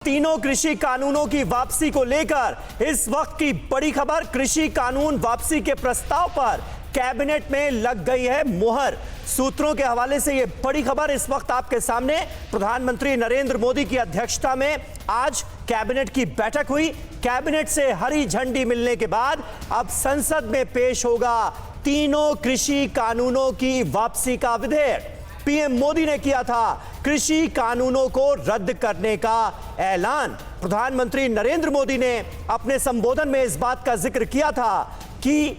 तीनों कृषि कानूनों की वापसी को लेकर इस वक्त की बड़ी खबर। कृषि कानून वापसी के प्रस्ताव पर कैबिनेट में लग गई है मुहर। सूत्रों के हवाले से यह बड़ी खबर इस वक्त आपके सामने। प्रधानमंत्री नरेंद्र मोदी की अध्यक्षता में आज कैबिनेट की बैठक हुई। कैबिनेट से हरी झंडी मिलने के बाद अब संसद में पेश होगा तीनों कृषि कानूनों की वापसी का विधेयक। पीएम मोदी ने किया था कृषि कानूनों को रद्द करने का ऐलान। प्रधानमंत्री नरेंद्र मोदी ने अपने संबोधन में इस बात का जिक्र किया था कि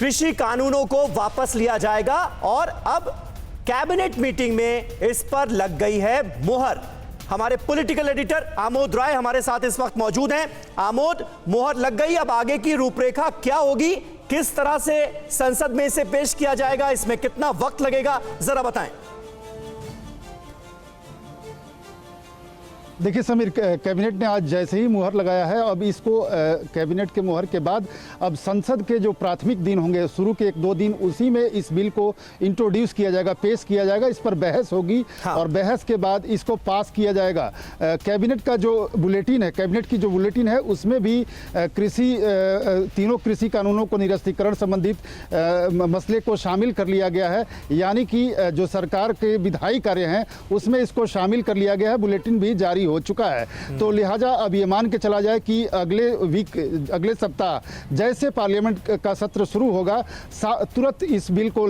कृषि कानूनों को वापस लिया जाएगा और अब कैबिनेट मीटिंग में इस पर लग गई है मुहर। हमारे पॉलिटिकल एडिटर आमोद राय हमारे साथ इस वक्त मौजूद हैं। आमोद, मुहर लग गई, अब आगे की रूपरेखा क्या होगी? किस तरह से संसद में इसे पेश किया जाएगा? इसमें कितना वक्त लगेगा, जरा बताएं। देखिए समीर, कैबिनेट ने आज जैसे ही मुहर लगाया है, अब इसको कैबिनेट के मुहर के बाद अब संसद के जो प्राथमिक दिन होंगे, शुरू के 1-2 दिन, उसी में इस बिल को इंट्रोड्यूस किया जाएगा, पेश किया जाएगा। इस पर बहस होगी और बहस के बाद इसको पास किया जाएगा। कैबिनेट का जो बुलेटिन है, कैबिनेट की जो बुलेटिन है, उसमें भी तीनों कृषि कानूनों को निरस्तीकरण संबंधित मसले को शामिल कर लिया गया है। यानी कि जो सरकार के विधायी कार्य हैं उसमें इसको शामिल कर लिया गया है। बुलेटिन भी जारी हो चुका है। तो लिहाजा अब ये मान के चला जाए कि अगले सप्ताह जैसे पार्लियामेंट का सत्र शुरू होगा, तुरंत इस बिल को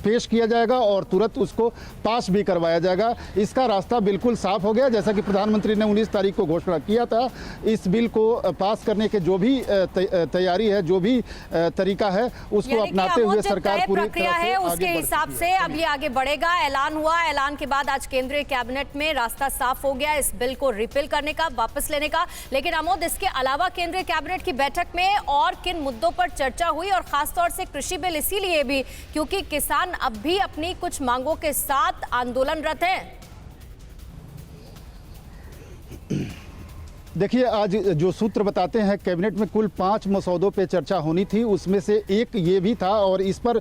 पेश किया जाएगा और तुरंत उसको पास भी करवाया जाएगा। इसका रास्ता बिल्कुल साफ हो गया। जैसा कि प्रधानमंत्री ने 19 तारीख को घोषणा किया था, इस बिल को पास करने के जो भी तैयारी है, जो भी तरीका है, उसको अपनाते हुए सरकार पूरी प्रक्रिया है उसके हिसाब से अब ये आगे बढ़ेगा। ऐलान हुआ, ऐलान के बाद आज केंद्रीय कैबिनेट में रास्ता साफ हो गया इस बिल को रिपील करने का, वापस लेने का। लेकिन आमोद, इसके अलावा केंद्रीय कैबिनेट की बैठक में और किन मुद्दों पर चर्चा हुई, और खासतौर से कृषि बिल इसीलिए भी क्योंकि किसान अब भी अपनी कुछ मांगों के साथ आंदोलनरत हैं। देखिए, आज जो सूत्र बताते हैं, कैबिनेट में कुल 5 मसौदों पे चर्चा होनी थी, उसमें से एक ये भी था और इस पर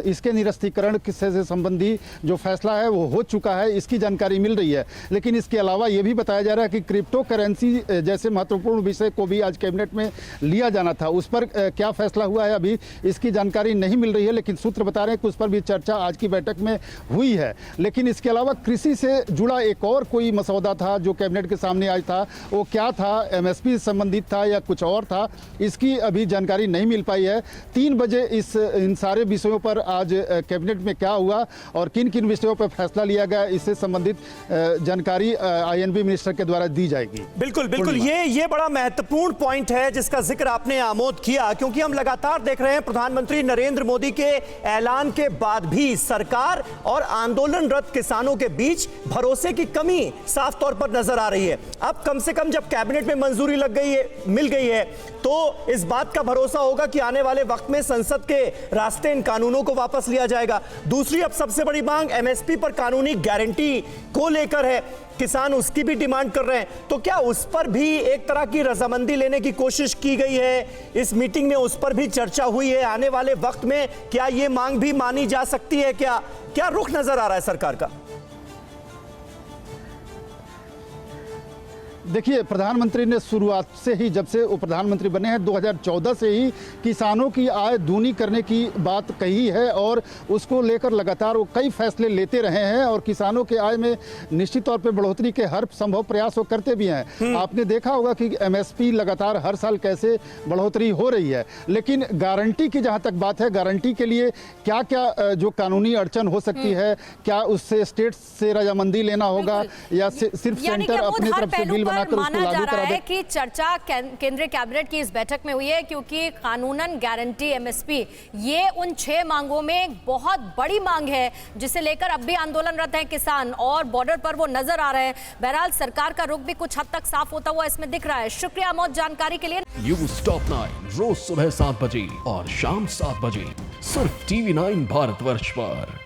इसके निरस्तीकरण से संबंधी जो फैसला है वो हो चुका है, इसकी जानकारी मिल रही है। लेकिन इसके अलावा ये भी बताया जा रहा है कि क्रिप्टो करेंसी जैसे महत्वपूर्ण विषय को भी आज कैबिनेट में लिया जाना था। उस पर क्या फैसला हुआ है अभी इसकी जानकारी नहीं मिल रही है, लेकिन सूत्र बता रहे हैं कि उस पर भी चर्चा आज की बैठक में हुई है। लेकिन इसके अलावा कृषि से जुड़ा एक और कोई मसौदा था जो कैबिनेट के सामने आज था। वो क्या था? एमएसपी संबंधित था या कुछ और था? इसकी अभी जानकारी नहीं मिल पाई है। 3 बजे इन सारे विषयों पर आज कैबिनेट में क्या हुआ और किन किन विषयों पर फैसला लिया गया, इससे संबंधित जानकारी आईएनबी मिनिस्टर के द्वारा दी जाएगी। बिल्कुल बिल्कुल, ये बड़ा महत्वपूर्ण पॉइंट है जिसका जिक्र आपने आमोद किया, क्योंकि हम लगातार देख रहे हैं प्रधानमंत्री नरेंद्र मोदी के ऐलान के बाद भी सरकार और आंदोलनरत किसानों के बीच भरोसे की कमी साफ तौर पर नजर आ रही है। अब कम से कम जब कैबिनेट में मंजूरी मिल गई है, तो इस बात का भरोसा होगा कि आने वाले वक्त में संसद के रास्ते इन कानूनों को वापस लिया जाएगा। दूसरी अब सबसे बड़ी मांग एमएसपी पर कानूनी गारंटी को लेकर है। किसान उसकी भी डिमांड कर रहे हैं, तो क्या उस पर भी एक तरह की रजामंदी लेने की कोशिश की गई है? इस मीटिंग में उस पर भी चर्चा हुई है? आने वाले वक्त में क्या यह मांग भी मानी जा सकती है? क्या रुख नजर आ रहा है सरकार का? देखिए, प्रधानमंत्री ने शुरुआत से ही, जब से वो प्रधानमंत्री बने हैं 2014 से ही किसानों की आय दूनी करने की बात कही है और उसको लेकर लगातार वो कई फैसले लेते रहे हैं और किसानों के आय में निश्चित तौर पे बढ़ोतरी के हर संभव प्रयास वो करते भी हैं। आपने देखा होगा कि एमएसपी लगातार हर साल कैसे बढ़ोतरी हो रही है। लेकिन गारंटी की जहाँ तक बात है, गारंटी के लिए क्या क्या जो कानूनी अड़चन हो सकती है, क्या उससे स्टेट से रजामंदी लेना होगा या सिर्फ सेंटर अपनी तरफ से बिल माना जा रहा है कि चर्चा केंद्रीय कैबिनेट की इस बैठक में हुई है, क्योंकि कानूनन गारंटी एमएसपी ये उन 6 मांगों में एक बहुत बड़ी मांग है जिसे लेकर अब भी आंदोलनरत हैं किसान और बॉर्डर पर वो नजर आ रहे हैं। बहरहाल सरकार का रुख भी कुछ हद तक साफ होता हुआ इसमें दिख रहा है। शुक्रिया आमोद जानकारी के लिए। न्यूज़ टॉप 9 रोज सुबह 7 बजे और शाम 7 बजे सिर्फ TV9 भारतवर्ष पर।